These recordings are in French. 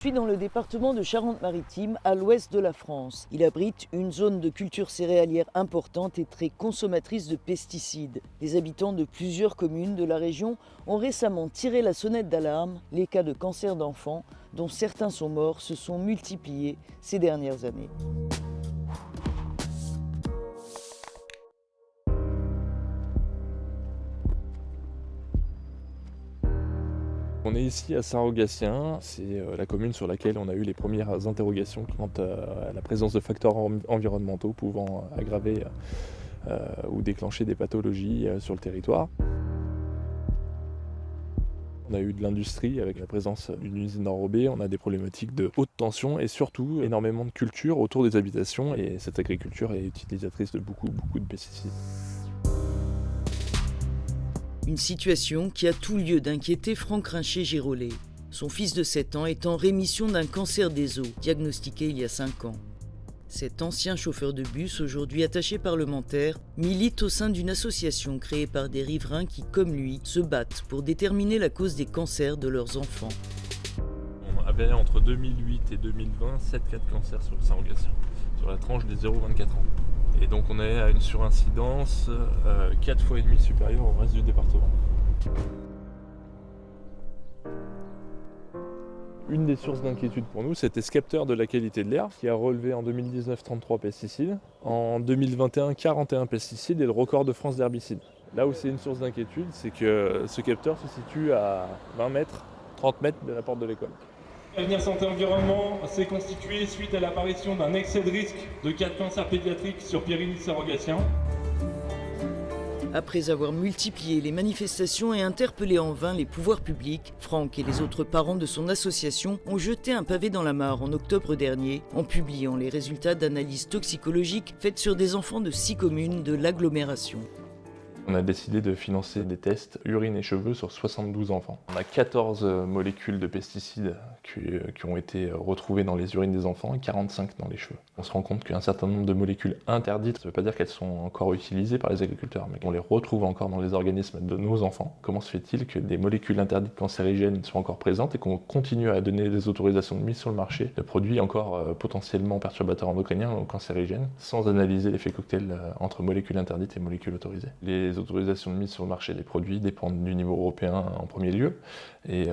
Je suis dans le département de Charente-Maritime, à l'ouest de la France. Il abrite une zone de culture céréalière importante et très consommatrice de pesticides. Les habitants de plusieurs communes de la région ont récemment tiré la sonnette d'alarme. Les cas de cancer d'enfants, dont certains sont morts, se sont multipliés ces dernières années. On est ici à Saint-Rogatien, c'est la commune sur laquelle on a eu les premières interrogations quant à la présence de facteurs environnementaux pouvant aggraver ou déclencher des pathologies sur le territoire. On a eu de l'industrie avec la présence d'une usine enrobée, on a des problématiques de haute tension et surtout énormément de culture autour des habitations, et cette agriculture est utilisatrice de beaucoup de pesticides. Une situation qui a tout lieu d'inquiéter Franck Rinchet-Girolet. Son fils de 7 ans est en rémission d'un cancer des os, diagnostiqué il y a 5 ans. Cet ancien chauffeur de bus, aujourd'hui attaché parlementaire, milite au sein d'une association créée par des riverains qui, comme lui, se battent pour déterminer la cause des cancers de leurs enfants. On avait entre 2008 et 2020 7 cas de cancer sur le Saint-Rogatien, sur la tranche des 0-24 ans. Et donc on est à une surincidence 4 fois et demi supérieure au reste du département. Une des sources d'inquiétude pour nous, c'était ce capteur de la qualité de l'air qui a relevé en 2019 33 pesticides, en 2021 41 pesticides et le record de France d'herbicides. Là où c'est une source d'inquiétude, c'est que ce capteur se situe à 20 mètres, 30 mètres de la porte de l'école. L'avenir santé environnement s'est constitué suite à l'apparition d'un excès de risque de cas de cancer pédiatrique sur Périgny-Saint-Rogatien. Après avoir multiplié les manifestations et interpellé en vain les pouvoirs publics, Franck et les autres parents de son association ont jeté un pavé dans la mare en octobre dernier en publiant les résultats d'analyses toxicologiques faites sur des enfants de 6 communes de l'agglomération. On a décidé de financer des tests urine et cheveux sur 72 enfants. On a 14 molécules de pesticides qui ont été retrouvées dans les urines des enfants et 45 dans les cheveux. On se rend compte qu'un certain nombre de molécules interdites, ça ne veut pas dire qu'elles sont encore utilisées par les agriculteurs, mais qu'on les retrouve encore dans les organismes de nos enfants. Comment se fait-il que des molécules interdites cancérigènes soient encore présentes et qu'on continue à donner des autorisations de mise sur le marché de produits encore potentiellement perturbateurs endocriniens ou cancérigènes, sans analyser l'effet cocktail entre molécules interdites et molécules autorisées. Les autorisations de mise sur le marché des produits dépendent du niveau européen en premier lieu, et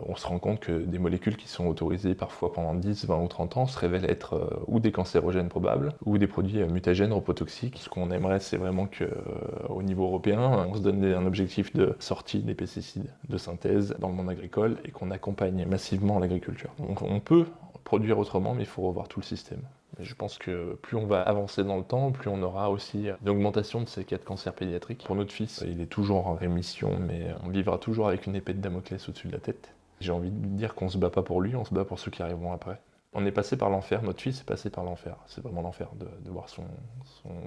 on se rend compte que des molécules qui sont autorisées parfois pendant 10, 20 ou 30 ans se révèlent être ou des cancérogènes probables, ou des produits mutagènes, reprotoxiques. Ce qu'on aimerait, c'est vraiment qu'au niveau européen, on se donne un objectif de sortie des pesticides de synthèse dans le monde agricole et qu'on accompagne massivement l'agriculture. Donc on peut produire autrement, mais il faut revoir tout le système. Et je pense que plus on va avancer dans le temps, plus on aura aussi une augmentation de ces cas de cancer pédiatrique. Pour notre fils, il est toujours en rémission, mais on vivra toujours avec une épée de Damoclès au-dessus de la tête. J'ai envie de dire qu'on se bat pas pour lui, on se bat pour ceux qui arriveront après. On est passé par l'enfer, notre fils est passé par l'enfer. C'est vraiment l'enfer de voir son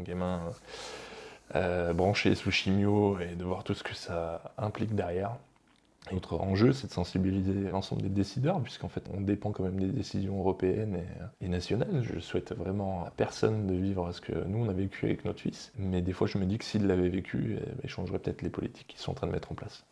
gamin branché sous chimio et de voir tout ce que ça implique derrière. Notre enjeu, c'est de sensibiliser l'ensemble des décideurs, puisqu'en fait, on dépend quand même des décisions européennes et nationales. Je souhaite vraiment à personne de vivre ce que nous, on a vécu avec notre fils. Mais des fois, je me dis que s'il l'avait vécu, il changerait peut-être les politiques qu'ils sont en train de mettre en place.